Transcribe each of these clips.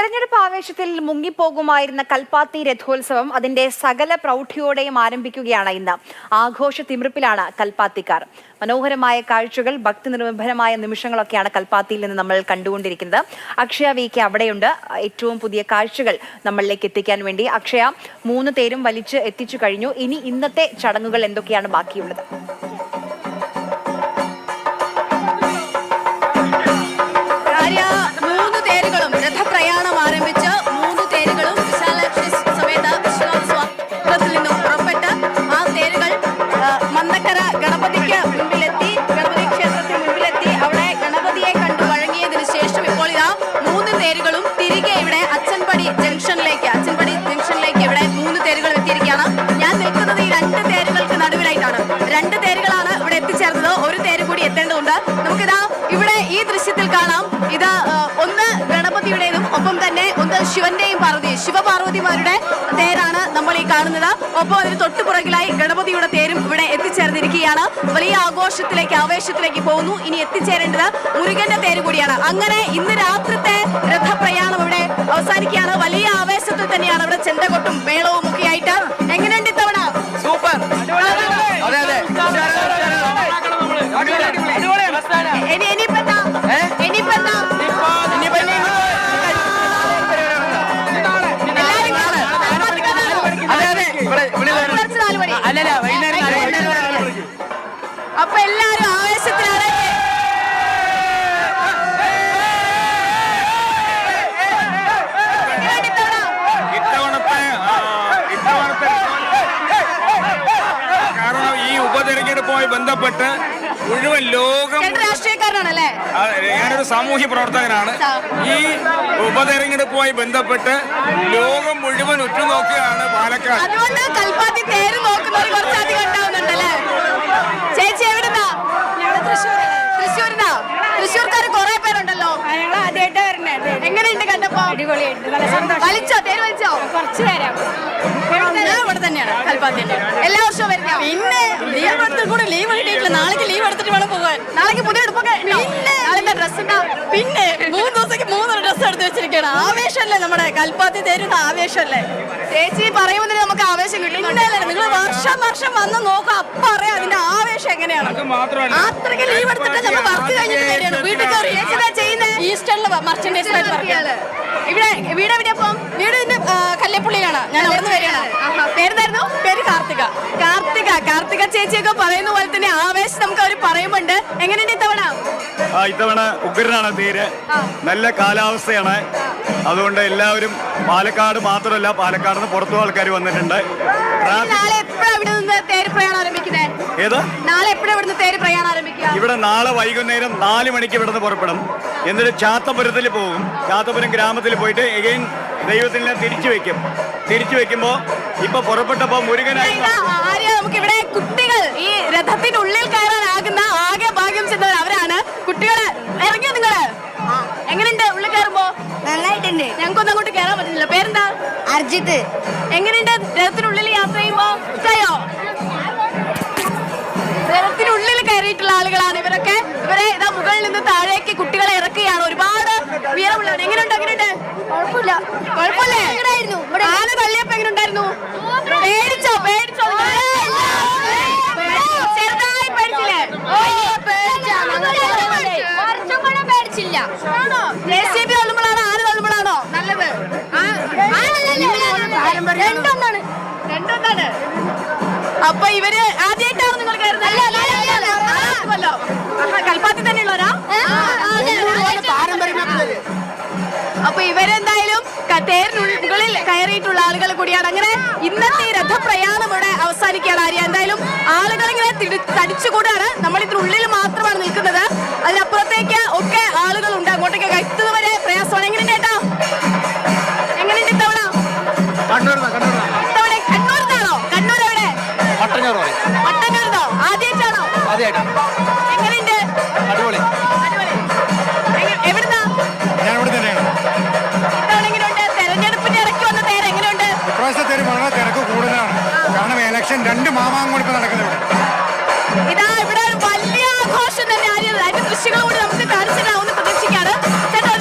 തെരഞ്ഞെടുപ്പ് ആവേശത്തിൽ മുങ്ങിപ്പോകുമായിരുന്ന കൽപ്പാത്തി രഥോത്സവം അതിന്റെ സകല പ്രൗഢിയോടെയും ആരംഭിക്കുകയാണ് ഇന്ന്. ആഘോഷ തിമിർപ്പിലാണ് കൽപ്പാത്തിക്കാർ. മനോഹരമായ കാഴ്ചകൾ, ഭക്തി നിർഭരമായ നിമിഷങ്ങളൊക്കെയാണ് കൽപ്പാത്തിയിൽ നിന്ന് നമ്മൾ കണ്ടുകൊണ്ടിരിക്കുന്നത്. അക്ഷയ VK അവിടെയുണ്ട്. ഏറ്റവും പുതിയ കാഴ്ചകൾ നമ്മളിലേക്ക് എത്തിക്കാൻ വേണ്ടി അക്ഷയ 3 തേരും വലിച്ച് എത്തിച്ചു കഴിഞ്ഞു. ഇനി ഇന്നത്തെ ചടങ്ങുകൾ എന്തൊക്കെയാണ് ബാക്കിയുള്ളത്? ഗണപതിക്ക് മുൻപിലെത്തി, ഗണപതി ക്ഷേത്രത്തിന് മുൻപിലെത്തി അവിടെ ഗണപതിയെ കണ്ടു വഴങ്ങിയതിനു ശേഷം ഇപ്പോൾ ഇതാ 3 തേരുകളും തിരികെ ഇവിടെ അച്ചൻപടി ജംഗ്ഷനിലേക്ക് ഇവിടെ 3 തേരുകൾ എത്തിയിരിക്കുകയാണ്. ഞാൻ നിൽക്കുന്നത് ഈ 2 തേരുകൾക്ക് നടുവിലായിട്ടാണ്. 2 തേരുകളാണ് ഇവിടെ എത്തിച്ചേർന്നത്. ഒരു തേര് കൂടി എത്തേണ്ടതുണ്ട്. നമുക്കിതാ ഇവിടെ ഈ ദൃശ്യത്തിൽ കാണാം. ഇത് ഒന്ന് ഗണപതിയുടേതും ഒപ്പം തന്നെ ഒന്ന് ശിവന്റെയും ശിവപാർവതിമാരുടെ തേരാണ് നമ്മൾ ഈ കാണുന്നത്. ഒപ്പം അതിന് തൊട്ടുപുറകിലായി ഗണപതിയുടെ തേരും ഇവിടെ എത്തിച്ചേർന്നിരിക്കുകയാണ്. വലിയ ആഘോഷത്തിലേക്ക്, ആവേശത്തിലേക്ക് പോകുന്നു. ഇനി എത്തിച്ചേരേണ്ടത് മുരുകന്റെ തേര് കൂടിയാണ്. അങ്ങനെ ഇന്ന് രാത്രിത്തെ രഥപ്രയാണം ഇവിടെ അവസാനിക്കുകയാണ്. വലിയ ആവേശത്തിൽ തന്നെയാണ് ഇവിടെ ചെണ്ടകൊട്ടും മേളവും ഒക്കെ ആയിട്ട്. എങ്ങനെയുണ്ട് ഇത്തവണ? സൂപ്പർ. അപ്പൊ എല്ലാരും ആവേശത്തിലാണ്. കാരണം ഈ ഉപതെരഞ്ഞെടുപ്പുമായി ബന്ധപ്പെട്ട് മുഴുവൻ ലോകം, രാഷ്ട്രീയക്കാരനാണല്ലേ? ഞാനൊരു സാമൂഹ്യ പ്രവർത്തകനാണ്. ഈ ഉപതെരഞ്ഞെടുപ്പുമായി ബന്ധപ്പെട്ട് ലോകം മുഴുവൻ ഉറ്റുനോക്കുകയാണ് പാലക്കാട്. അതുകൊണ്ട് കൽപ്പാത്തി തേര് നോക്കുന്നവർ കുറച്ചധികം ഉണ്ടാവുന്നുണ്ടല്ലേ? ചേച്ചി എവിടുന്നാ? തൃശ്ശൂർക്കാര് കുറെ പേരുണ്ടല്ലോ. എങ്ങനെയുണ്ട് കണ്ടപ്പോ? വലിച്ചോ? തേര് വലിച്ചോ? കുറച്ച് നേരം ഇവിടെ തന്നെയാണ് കൽപ്പാത്തി. എല്ലാ വർഷവും വരുന്ന. പിന്നെ ലീവ് എടുത്തിട്ട് കൂടെ ലീവ് കിട്ടിയിട്ടില്ല. നാളേക്ക് ലീവ് എടുത്തിട്ട് വേണം പോകാൻ. നാളേക്ക് പുതിയ എടുപ്പൊക്കെ ഡ്രസ് ഉണ്ടാ. പിന്നെ 3 ദിവസത്തേക്ക് 3 ഡ്രസ് എടുത്ത് വെച്ചിരിക്കുകയാണ്. ആവേശമല്ലേ നമ്മുടെ കൽപ്പാത്തി തേരുന്ന ആവേശമല്ലേ? ചേച്ചി പറയുമ്പോൾ നമുക്ക് ആവേശം കിട്ടും. നിങ്ങൾ വർഷം വന്ന് നോക്കാം, അപ്പൊ അറിയാം അതിന്റെ ആവേശം എങ്ങനെയാണ്. അത്രയ്ക്ക് ലീവ് എടുത്തിട്ട് നമ്മൾ വർക്ക് കഴിഞ്ഞിട്ട് വരികയാണ്. വീട്ടിൽ കയറി ചെയ്യുന്നത് ഈസ്റ്റേണിൽ മർച്ചന്റൈസ് ഇവിടെ വീട് എവിടെയപ്പോ? വീട് കല്ലേപ്പുള്ളിയിലാണ്. ഞാൻ അവിടെ നിന്ന് വരികയാണ്. പേരെന്തായിരുന്നു? പേര് കാർത്തിക ചേച്ചിയൊക്കെ പറയുന്ന പോലെ തന്നെ ആവേശം നമുക്ക് അവർ പറയുന്നുണ്ട്. എങ്ങനെയുണ്ട് ഇത്തവണ ഉഗ്രനാണ് തേര്. നല്ല കാലാവസ്ഥയാണ്. അതുകൊണ്ട് എല്ലാവരും പാലക്കാട് മാത്രമല്ല, പാലക്കാട് നിന്ന് പുറത്തും ആൾക്കാർ വന്നിട്ടുണ്ട്. ഇവിടെ നാളെ വൈകുന്നേരം 4 മണിക്ക് ഇവിടുന്ന് പുറപ്പെടും. എന്നിട്ട് ചാത്തപുരത്തിൽ പോകും. ചാത്തപുരം ഗ്രാമത്തിൽ പോയിട്ട് എഗെയിൻ ദൈവത്തിനെ തിരിച്ചു വെക്കുമ്പോ ഇപ്പൊ പുറപ്പെട്ടപ്പോ മുരുകനായി നമുക്കിവിടെ കുട്ടികൾ ഈ രഥത്തിനുള്ളിൽ കയറാനാകുന്ന ആകെ ഭാഗ്യം ചെന്നവർ അവരാണ്. കുട്ടികള് ഇറങ്ങിയോ നിങ്ങള്? എങ്ങനെയുണ്ട് ഉള്ളിൽ കയറുമ്പോ? നന്നായിട്ടുണ്ട്. ഞങ്ങൾക്കൊന്നും അങ്ങോട്ട് കയറാൻ പറ്റുന്നില്ല. പേരെന്താ? അർജിത്ത്. എങ്ങനെയുണ്ട് രഥത്തിനുള്ളിൽ യാത്ര ചെയ്യുമ്പോ? ഇഷ്ടയോ? രഥത്തിനുള്ളിൽ കയറിയിട്ടുള്ള ആളുകളാണ് ഇവരൊക്കെ. ഇവരെ ഇതാ മുകളിൽ നിന്ന് താഴേക്ക് കുട്ടികളെ ഇറക്കുകയാണ്. ഒരുപാട് ഉയരമുള്ളവർ. എങ്ങനെയുണ്ട്? കുഴപ്പമില്ലേ? ആന തള്ളിയപ്പോ എങ്ങനെ ഉണ്ടായിരുന്നു? പേടിച്ചോ? ചെറുതായി പേടിച്ചില്ലേ? പേടിച്ചില്ല. JCB തള്ളുമ്പോഴാണോ ആന തള്ളുമ്പോഴാണോ നല്ലത്? രണ്ടൊന്നാണ്. അപ്പൊ ഇവര് ആദ്യമായിട്ടാണ് നിങ്ങൾ കയറുന്നത്? കൽപ്പാത്തി തന്നെയുള്ളവരാ? അപ്പൊ ഇവരെന്തായാലും തേരിനുള്ളിൽ കയറിയിട്ടുള്ള ആളുകൾ കൂടിയാണ്. അങ്ങനെ ഇന്നത്തെ രഥപ്രയാണം ഇവിടെ അവസാനിക്കുകയാണ്. എന്തായാലും ആളുകൾ ഇങ്ങനെ തടിച്ചുകൂടാണ്. നമ്മൾ ഇതിനുള്ളിൽ മാത്രമാണ് നിൽക്കുന്നത്. അതിനപ്പുറത്തേക്ക് ഒക്കെ ആളുകളുണ്ട്. അങ്ങോട്ടേക്ക് എത്തുന്നത് വരെ പ്രയാസമാണ്. എങ്ങനെയുണ്ട് ചേട്ടാ? എങ്ങനെയുണ്ട് ഇത്തവണ? കണ്ണൂർന്നാണോ? കണ്ണൂർ എവിടെ? മട്ടന്നൂർന്നോ? ആദ്യമായിട്ടാണോ? എങ്ങനെയുണ്ട്? അടിപൊളി. എവിടുന്നാ? തെരഞ്ഞെടുപ്പിന് ഇറക്കി വന്ന തേര് എങ്ങനെയുണ്ട്? വളരെ തിരക്ക് കൂടുതലാണ്. കാരണം ഇലക്ഷൻ 2 മാമാങ്കം കൂടി നടക്കുന്നത്. ഇതാ ഇവിടെ വലിയ ആഘോഷം തന്നെ. അതിന്റെ ദൃശ്യങ്ങൾ കൂടി നമുക്ക് കാണിച്ചു തരാമെന്ന് പ്രതീക്ഷിക്കാറ്. ചേട്ടാ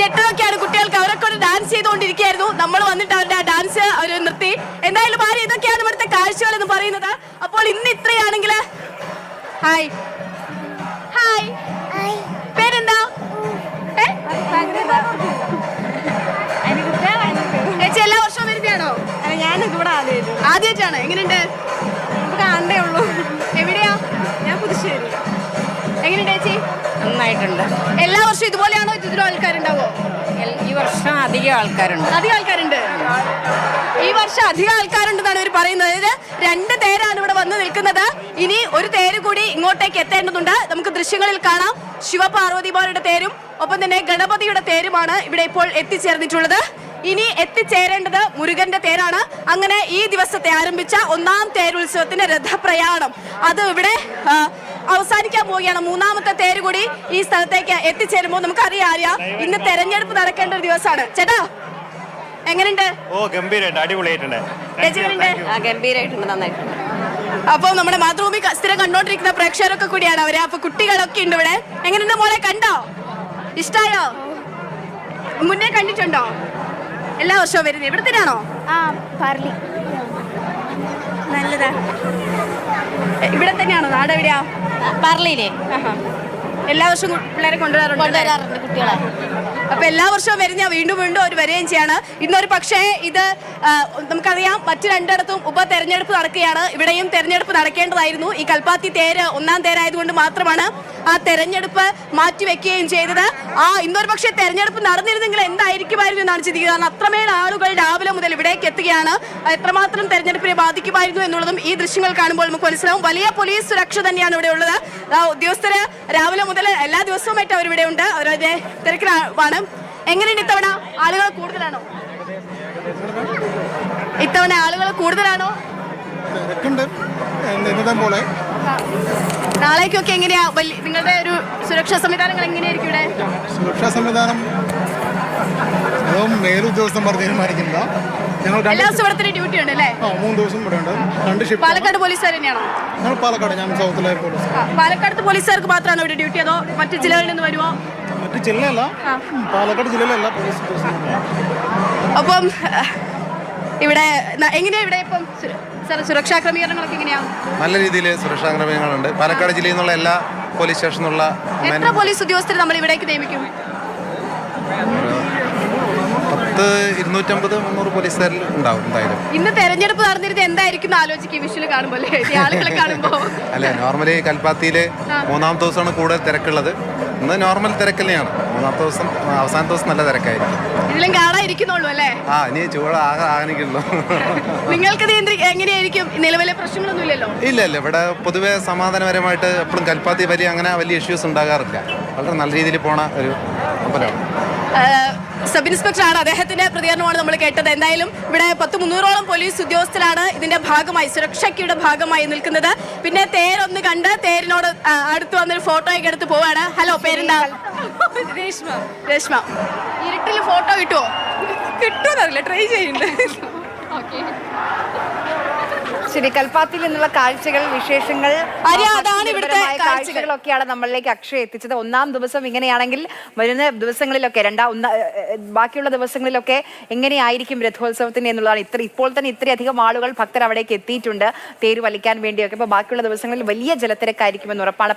ഞെട്ടലൊക്കെയാണ് കുട്ടികൾക്ക്. അവരൊക്കെ ഒരു ഡാൻസ് ചെയ്തുകൊണ്ടിരിക്കുകയായിരുന്നു. നമ്മൾ വന്നിട്ട് അവരുടെ ആ ഡാൻസ് അവർ നിർത്തി. എന്തായാലും ഭാര്യ ഇതൊക്കെയാണ് ഇവിടുത്തെ കാഴ്ചകൾ എന്ന് പറയുന്നത്. അപ്പോൾ ഇന്ന് ഇത്രയാണെങ്കിൽ ഹായ് ഹായ് പേരെന്താ? ചേച്ചി എല്ലാ വർഷവും വരുന്നതാണോ? ഞാനിവിടെ ആദ്യമായിട്ടാണ്. എങ്ങനെയുണ്ട്? കാണണ്ടേ ഉള്ളൂ. എവിടെയാ? ഞാൻ പുതുശ്ശേരി. എങ്ങനെയുണ്ട് ചേച്ചി? നന്നായിട്ടുണ്ട്. എല്ലാ വർഷവും ഇതുപോലെയാണോ? ഇതിലും ആൾക്കാരുണ്ടാവോ? ഈ വർഷം അധികം ആൾക്കാരുണ്ട്. അധികം ആൾക്കാരുണ്ട്. ഈ വർഷം അധികം ആൾക്കാരുണ്ടെന്നാണ് ഇവർ പറയുന്നത്. അതായത് 2 തേരാണ് ഇവിടെ വന്ന് നിൽക്കുന്നത്. ഇനി ഒരു തേര് കൂടി ഇങ്ങോട്ടേക്ക് എത്തേണ്ടതുണ്ട്. നമുക്ക് ദൃശ്യങ്ങളിൽ കാണാം. ശിവപാർവതിമാരുടെ തേരും ഒപ്പം തന്നെ ഗണപതിയുടെ തേരുമാണ് ഇവിടെ ഇപ്പോൾ എത്തിച്ചേർന്നിട്ടുള്ളത്. ഇനി എത്തിച്ചേരേണ്ടത് മുരുകന്റെ തേരാണ്. അങ്ങനെ ഈ ദിവസത്തെ ആരംഭിച്ച 1ാം തേരുത്സവത്തിന്റെ രഥപ്രയാണം അത് ഇവിടെ അവസാനിക്കാൻ പോവുകയാണ്. 3ാമത്തെ തേര് കൂടി ഈ സ്ഥലത്തേക്ക് എത്തിച്ചേരുമ്പോൾ നമുക്കറിയാം ഇന്ന് തെരഞ്ഞെടുപ്പ് നടക്കേണ്ട ഒരു ദിവസമാണ്. ചേട്ടാ എങ്ങനെയുണ്ട്? ഗംഭീരമായിട്ട് അടിപൊളിയായിട്ടുണ്ട്. ഗംഭീരമായിട്ടുണ്ട്, നന്നായിട്ടുണ്ട്. അപ്പൊ നമ്മുടെ മാതൃഭൂമി സ്ഥിരം കണ്ടോണ്ടിരിക്കുന്ന പ്രേക്ഷകരൊക്കെ കൂടിയാണ് അവര്. അപ്പൊ കുട്ടികളൊക്കെ ഉണ്ട് ഇവിടെ. എങ്ങനെയുണ്ട് മോളെ? കണ്ടോ? ഇഷ്ടായോ? മുന്നേ കണ്ടിട്ടുണ്ടോ? എല്ലാ വർഷവും വരുന്നത് ഇവിടെ തന്നെയാണോ? നല്ലതാ. ഇവിടെ തന്നെയാണോ? നാട് എവിടെയാ? പറളിയില്ലേ? എല്ലാ വർഷവും പിള്ളേരെ കൊണ്ടുവരാറുണ്ട് കുട്ടികളെ. അപ്പൊ എല്ലാ വർഷവും വരുന്ന വീണ്ടും വീണ്ടും അവർ വരികയും ചെയ്യാണ്. ഇന്നൊരു പക്ഷേ ഇത് നമുക്കറിയാം മറ്റു 2ഇടത്തും ഉപതെരഞ്ഞെടുപ്പ് നടക്കുകയാണ്. ഇവിടെയും തെരഞ്ഞെടുപ്പ് നടക്കേണ്ടതായിരുന്നു. ഈ കൽപ്പാത്തി തേര് 1ാം തേരായതുകൊണ്ട് മാത്രമാണ് ആ തെരഞ്ഞെടുപ്പ് മാറ്റിവെക്കുകയും ചെയ്തത്. ഇന്നൊരു പക്ഷേ തെരഞ്ഞെടുപ്പ് നടന്നിരുന്നെങ്കിൽ എന്തായിരിക്കുമായിരുന്നു എന്നാണ് ചിന്തിക്കുന്നത്. കാരണം അത്രമേൽ ആളുകൾ രാവിലെ മുതൽ ഇവിടേക്ക് എത്തുകയാണ്. എത്രമാത്രം തെരഞ്ഞെടുപ്പിനെ ബാധിക്കുമായിരുന്നു എന്നുള്ളതും ഈ ദൃശ്യങ്ങൾ കാണുമ്പോൾ നമുക്ക് മനസ്സിലാവും. വലിയ പോലീസ് സുരക്ഷ തന്നെയാണ് ഇവിടെ ഉള്ളത്. ഉദ്യോഗസ്ഥര് രാവിലെ മുതൽ എല്ലാ ദിവസവുമായിട്ട് അവരിവിടെ ഉണ്ട്. അവരതിന്റെ തിരക്കിലാണ്. എങ്ങനെയുണ്ട് ഇത്തവണ? ആളുകൾ കൂടുതലാണോ? ഇത്തവണ ആളുകൾ കൂടുതലാണോ? നാളേക്കൊക്കെ എങ്ങനെയാ നിങ്ങളുടെ ഒരു സുരക്ഷാ സംവിധാനങ്ങൾ എങ്ങനെയായിരിക്കും ഇവിടെ? സുരക്ഷാ സംവിധാനം മേലുദ്യോഗസ്ഥൻ പറഞ്ഞ് തീരുമാനിക്കുന്നത്. ഞങ്ങൾ എല്ലാ ദിവസവും ഇവിടെ ഡ്യൂട്ടി ഉണ്ട് അല്ലേ? 3 ദിവസം ഇവിടെ ഉണ്ട്. 2 ഷിഫ്റ്റ്. പാലക്കാട് പോലീസുകാർ തന്നെയാണോ? ഞങ്ങൾ പാലക്കാട്, ഞാൻ സൗത്തിലെ പോലീസ്. പാലക്കാട് പോലീസുകാർക്ക് മാത്രമാണോ ഇവിടെ ഡ്യൂട്ടി, അതോ മറ്റു ജില്ലകളിൽ നിന്ന് വരുമോ? മറ്റു ജില്ലയല്ല, പാലക്കാട് ജില്ലയിലല്ല പോലീസ് ഉദ്യോഗസ്ഥന്മാരാണ്. അപ്പം ഇവിടെ എങ്ങനെയാ ഇവിടെ ഇപ്പം സുരക്ഷാ ക്രമീകരണങ്ങളൊക്കെ എങ്ങനെയാ? നല്ല രീതിയിൽ സുരക്ഷാ ക്രമീകരണങ്ങളുണ്ട്. പാലക്കാട് ജില്ലയിൽ നിന്നുള്ള എല്ലാ പോലീസ് സ്റ്റേഷനിലുള്ള എത്ര പോലീസ് ഉദ്യോഗസ്ഥർ നമ്മൾ ഇവിടേക്ക് നിയമിക്കും? 250-300 പോലീസുകാരിൽ ഉണ്ടാവും എന്തായാലും. ഇന്ന് തെരഞ്ഞെടുപ്പ് നടന്നിരുന്നത് എന്തായിരിക്കും ആലോചിക്കും വിഷ്വൽ കാണുമ്പോൾ, ആളുകളെ കാണുമ്പോൾ? അല്ലെ, നോർമലി കൽപ്പാത്തിയിൽ 3ാമത്തെ ദിവസമാണ് കൂടുതൽ തിരക്കുള്ളത്. ഇന്ന് നോർമൽ തിരക്ക് തന്നെയാണ്. 3ാമത്തെ ദിവസം, അവസാനത്തെ ദിവസം നല്ല തിരക്കായിരിക്കും. ഇതിലും കാണാതിരിക്കുന്നുള്ളൂ അല്ലേ? ഇനി ചൂട് ആകാനിക്കുള്ളൂ. നിങ്ങൾക്ക് എങ്ങനെയായിരിക്കും? നിലവിലെ പ്രശ്നങ്ങളൊന്നും ഇല്ലല്ലോ? ഇല്ല, ഇവിടെ പൊതുവെ സമാധാനപരമായിട്ട് എപ്പോഴും കൽപ്പാത്തി വലിയ ഇഷ്യൂസ് ഉണ്ടാകാറില്ല. വളരെ നല്ല രീതിയിൽ പോണ ഒരു അമ്പലമാണ്. സബ് ഇൻസ്പെക്ടറാണ്, അദ്ദേഹത്തിന്റെ പ്രതികരണമാണ് നമ്മൾ കേട്ടത്. എന്തായാലും ഇവിടെ 300ഓളം പോലീസ് ഉദ്യോഗസ്ഥരാണ് ഇതിന്റെ ഭാഗമായി, സുരക്ഷയ്ക്കുടെ ഭാഗമായി നിൽക്കുന്നത്. പിന്നെ തേരൊന്ന് കണ്ട് തേരിനോട് അടുത്ത് വന്നൊരു ഫോട്ടോയൊക്കെ എടുത്ത് പോവാണ്. ഹലോ, പേരെന്താ? രേഷ്മ. ഇരുട്ടിൽ ഫോട്ടോ കിട്ടുമോ? കിട്ടുമെന്നറിയില്ല, ട്രൈ ചെയ്യുന്നുണ്ട്. ശരി, കൽപ്പാത്തിയിൽ നിന്നുള്ള കാഴ്ചകൾ, വിശേഷങ്ങൾ, അതാണ് ഇവിടുത്തെ കാഴ്ചകളൊക്കെയാണ് നമ്മളിലേക്ക് അക്ഷയ എത്തിച്ചത്. 1ാം ദിവസം ഇങ്ങനെയാണെങ്കിൽ വരുന്ന ദിവസങ്ങളിലൊക്കെ ബാക്കിയുള്ള ദിവസങ്ങളിലൊക്കെ എങ്ങനെയായിരിക്കും രഥോത്സവത്തിന് എന്നുള്ളതാണ്. ഇപ്പോൾ തന്നെ ഇത്രയധികം ആളുകൾ ഭക്തർ അവിടേക്ക് എത്തിയിട്ടുണ്ട് തേര് വലിക്കാൻ വേണ്ടിയൊക്കെ. അപ്പോൾ ബാക്കിയുള്ള ദിവസങ്ങളിൽ വലിയ ജലത്തിരക്കായിരിക്കുമെന്ന് ഉറപ്പാണ്.